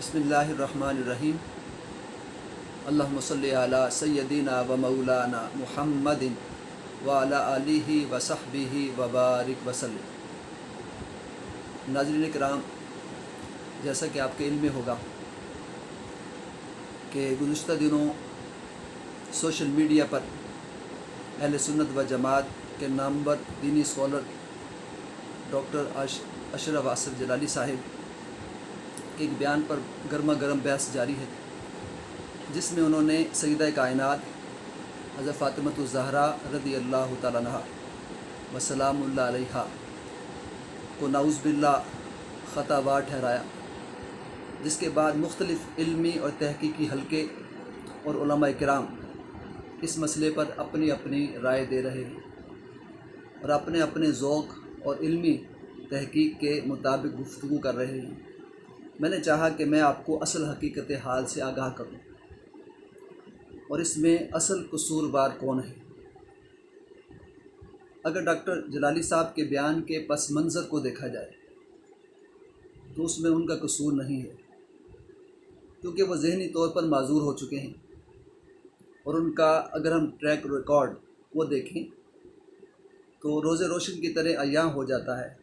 बिस्मिल्लाहिर्रहमानिर्रहीम। अल्लाहुम्मा सल्लि अला सय्यदिना व मौलाना मुहम्मदिन व अला आलिहि व सहबिहि व बारिक वसल्लम। नाज़रीन किराम, जैसा कि आपके इल्म में होगा कि गुज़िश्ता दिनों सोशल मीडिया पर अहले सुन्नत व जमात के नामवर दीनी स्कॉलर डॉक्टर अशरफ आसिफ जलाली साहिब के एक बयान पर गर्मा गर्म बहस जारी है, जिसमें उन्होंने सईदा कायनात हज़रत फ़ातिमा ज़हरा रज़ी अल्लाह तआला अन्हा व सलामुल्लाह अलैहा को नाउज़ बिल्लाह ख़तावार ठहराया, जिसके बाद मुख्तलिफ़ इल्मी और तहक़ीक़ी हलके और उलमा किराम इस मसले पर अपनी अपनी राय दे रहे हैं और अपने अपने ज़ौक़ और इल्मी तहक़ीक़ के मुताबिक गुफ्तगू कर रहे हैं। मैंने चाहा कि मैं आपको असल हकीकत हाल से आगाह करूं और इसमें असल कसूरवार कौन है। अगर डॉक्टर जलाली साहब के बयान के पस मंज़र को देखा जाए तो उसमें उनका कसूर नहीं है, क्योंकि वह ज़हनी तौर पर माजूर हो चुके हैं और उनका अगर हम ट्रैक रिकॉर्ड वो देखें तो रोज़े रोशन की तरह अय्यां हो जाता है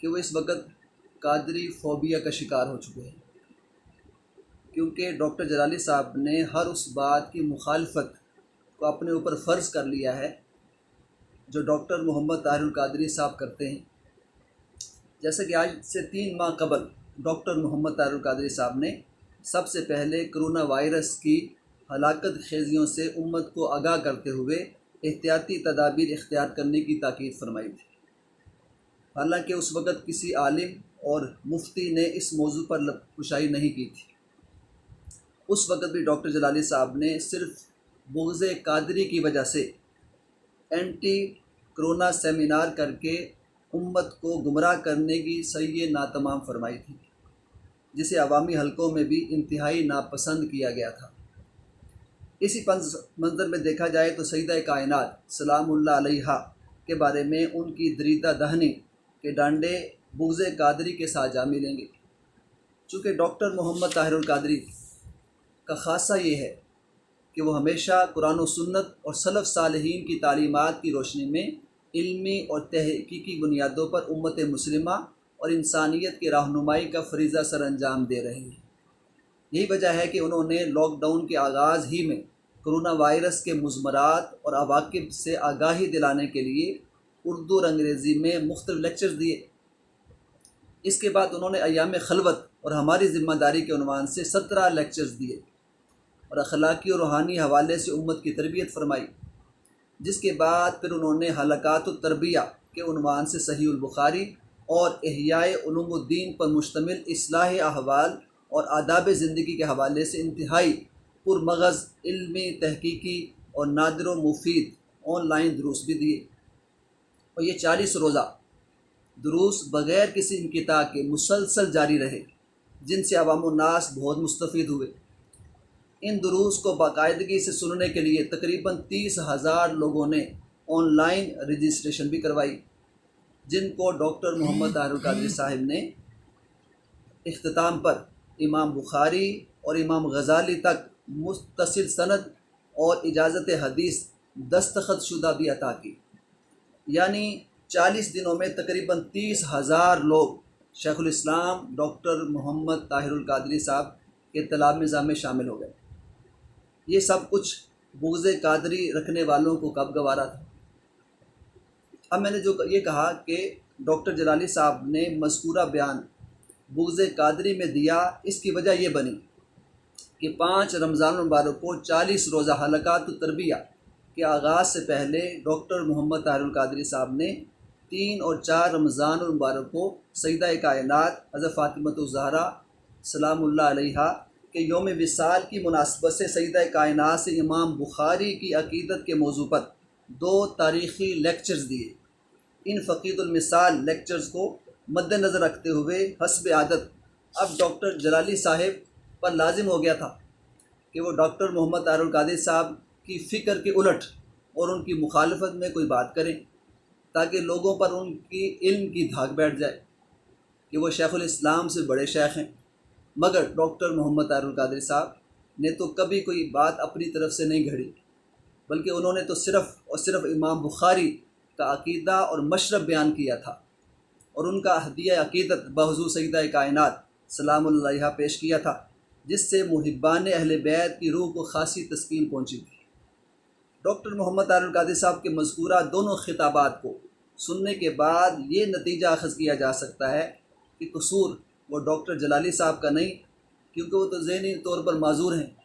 कि वो इस वक्त कादरी फ़ोबिया का शिकार हो चुके हैं, क्योंकि डॉक्टर जलाली साहब ने हर उस बात की मुखालफत को अपने ऊपर फ़र्ज़ कर लिया है जो डॉक्टर मोहम्मद ताहिरुल कादरी साहब करते हैं। जैसे कि आज से 3 माह कबल डॉक्टर मोहम्मद ताहिरुल कादरी साहब ने सबसे पहले कोरोना वायरस की हलाकत खेजियों से उम्मत को आगाह करते हुए एहतियाती तदाबीर इख्तियार करने की ताकीद फरमाई थी। हालांकि उस वक़्त किसी आलिम और मुफ्ती ने इस मौजू पर पुशाई नहीं की थी। उस वक़्त भी डॉक्टर जलाली साहब ने सिर्फ बुग़्ज़ कादरी की वजह से एंटी कोरोना सेमिनार करके उम्मत को गुमराह करने की सही नातमाम फरमाई थी, जिसे अवामी हलकों में भी इंतहाई नापसंद किया गया था। इसी मंज़र में देखा जाए तो सईदा कायनात सलामुल्लाह अलैहा के बारे में उनकी दरीदा दहनी के डांडे बुग़्ज़ कादरी के साथ जा मिलेंगे। चूँकि डॉक्टर मोहम्मद ताहिरुल कादरी का ख़ासा ये है कि वो हमेशा कुरान और सुन्नत और सलफ़ सालिहीन की तालीमात की रोशनी में इल्मी और तहक़ीक़ी बुनियादों पर उम्मत मुस्लिमा और इंसानियत की रहनुमाई का फ़रीज़ा सर अंजाम दे रहे हैं। यही वजह है कि उन्होंने लॉकडाउन के आगाज़ ही में कोरोना वायरस के मुज़मरात और अवाक़िब से आगाही दिलाने के लिए उर्दू और अंग्रेज़ी में मुख्तलिफ़ लेक्चर्स दिए। इसके बाद उन्होंने अय्याम खलवत और हमारी ज़िम्मेदारी के उन्वान से 17 लेक्चर्स दिए और अखलाकी और रूहानी हवाले से उम्मत की तरबियत फरमाई। जिसके बाद फिर उन्होंने हलकातुत तरबिया के उन्वान से सहीहुल बुखारी और इहयाए उलूमुद्दीन पर मुश्तमिल इस्लाह अहवाल और आदाब ज़िंदगी के हवाले से इंतहाई पुरमग़ज़ इल्मी तहक़ीक़ी और नादिर व मुफीद ऑनलाइन दुरूस भी दिए। और ये 40 रोज़ा दुरूस बग़ैर किसी इंक़िता के मुसलसल जारी रहे, जिनसे अवामुन्नास बहुत मुस्तफ़ीद हुए। इन दुरूस को बाकायदगी से सुनने के लिए तकरीबन 30,000 लोगों ने ऑनलाइन रजिस्ट्रेशन भी करवाई, जिनको डॉक्टर मोहम्मद ताहिरुल कादरी साहिब ने इख्तिताम पर इमाम बुखारी और इमाम गज़ाली तक मुत्तसिल सनद और इजाज़त हदीस दस्तखत शुदा भी अता की। यानी 40 दिनों में तकरीबन 30,000 लोग शेखुल इस्लाम डॉक्टर मोहम्मद ताहिरुल कादरी साहब के तलाब निज़ाम में शामिल हो गए। ये सब कुछ बुग़्ज़ कादरी रखने वालों को कब गवारा था। अब मैंने जो ये कहा कि डॉक्टर जलाली साहब ने मज़कूरा बयान बुग़्ज़ कादरी में दिया, इसकी वजह यह बनी कि 5 रमज़ान मुबारक को 40 रोज़ा हलकातुत तरबिया के आगाज़ से पहले डॉक्टर मोहम्मद ताहिरुल कादरी साहब ने 3 और 4 रमज़ान मुबारक को सईदा कायनात हज़रत फ़ातिमा ज़हरा सलामुल्लाह अलैहा के यौम विसाल की मुनासबत से सईदा कायनात से इमाम बुखारी की अक़ीदत के मौजू पर 2 तारीख़ी लेक्चर्स दिए। इन फ़क़ीदुल मिसाल लेक्चर्स को मद्देनज़र रखते हुए हस्ब आदत अब डॉक्टर जलाली साहिब पर लाजिम हो गया था कि वो डॉक्टर मोहम्मद ताहिरुल कादरी साहब की फ़िक्र के उलट और उनकी मुखालफत में कोई बात करें, ताकि लोगों पर उनकी इल्म की धाक बैठ जाए कि वो शेखुल इस्लाम से बड़े शेख हैं मगर डॉक्टर मोहम्मद तारुल कादरी साहब ने तो कभी कोई बात अपनी तरफ से नहीं घड़ी, बल्कि उन्होंने तो सिर्फ़ और सिर्फ इमाम बुखारी का अक़ीदा और मशरब बयान किया था और उनका हदिया अक़ीदत बहुज़ूर सैयदा कायनात सलामुल्लाह अलैहा पेश किया था, जिससे मुहिब्बान अहले बैत की रूह को ख़ासी तस्कीन पहुँची थी। डॉक्टर मोहम्मद तारुल कादरी साहब के मज़कूरा दोनों खिताबात को सुनने के बाद ये नतीजा अख़ज़ किया जा सकता है कि कसूर वो डॉक्टर जलाली साहब का नहीं, क्योंकि वो तो ज़हनी तौर पर माजूर हैं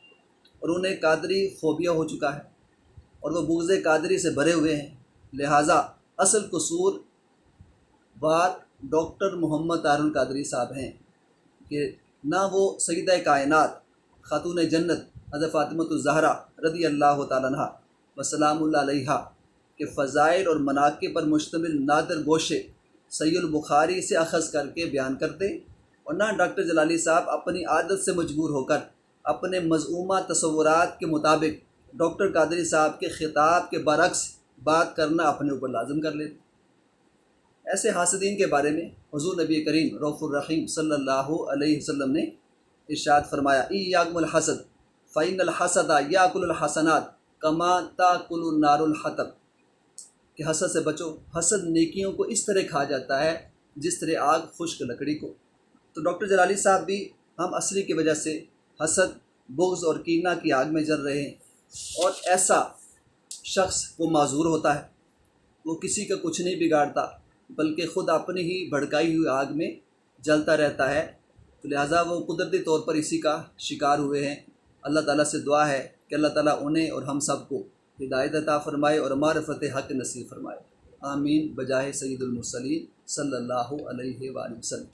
और उन्हें कादरी फ़ोबिया हो चुका है और वह बुग़्ज़े कादरी से भरे हुए हैं। लिहाजा असल कसूर बात डॉक्टर मोहम्मद तारुल कादरी साहब हैं कि ना वो सैयदा कायनात खातून जन्नत हज़रत फ़ातिमतुज़ ज़हरा रज़ी अल्लाह तआला अन्हा व सलामुल्लाह अलैहा के फ़ज़ाइल और मनाक़िब पर मुश्तमिल नादिर गोशे सहीहुल बुखारी से अख़ज़ करके बयान करते, और ना डॉक्टर जलाली साहब अपनी आदत से मजबूर होकर अपने मज़ऊमा तसव्वुरात के मुताबिक डॉक्टर कादरी साहब के ख़िताब के बरक्स बात करना अपने ऊपर लाज़िम कर लेते। ऐसे हासिदीन के बारे में हुज़ूर नबी करीम रऊफ़ुर रहीम सल्लल्लाहु अलैहि वसल्लम ने इरशाद फरमाया, इय्याकुमुल हसद फ़इन्नल हसदा याकुलुल हसनात कमा ताकुलुन नारुल हतब, कि हसद से बचो, हसद नेकियों को इस तरह खा जाता है जिस तरह आग खुश्क लकड़ी को। तो डॉक्टर जलाली साहब भी हम असली की वजह से हसद, बुग़्ज़ और कीना की आग में जल रहे हैं, और ऐसा शख्स वो माजूर होता है, वो किसी का कुछ नहीं बिगाड़ता बल्कि ख़ुद अपनी ही भड़काई हुई आग में जलता रहता है। तो लिहाजा वो कुदरती तौर पर इसी का शिकार हुए हैं। अल्लाह ताला से दुआ है कि अल्लाह ताला उन्हें और हम सब को हिदायत अता फ़रमाए और मारिफ़त हक़ नसीब फ़रमाए। आमीन बजाहे सय्यिदुल मुरसलीन सल्लल्लाहु अलैहि वसल्लम।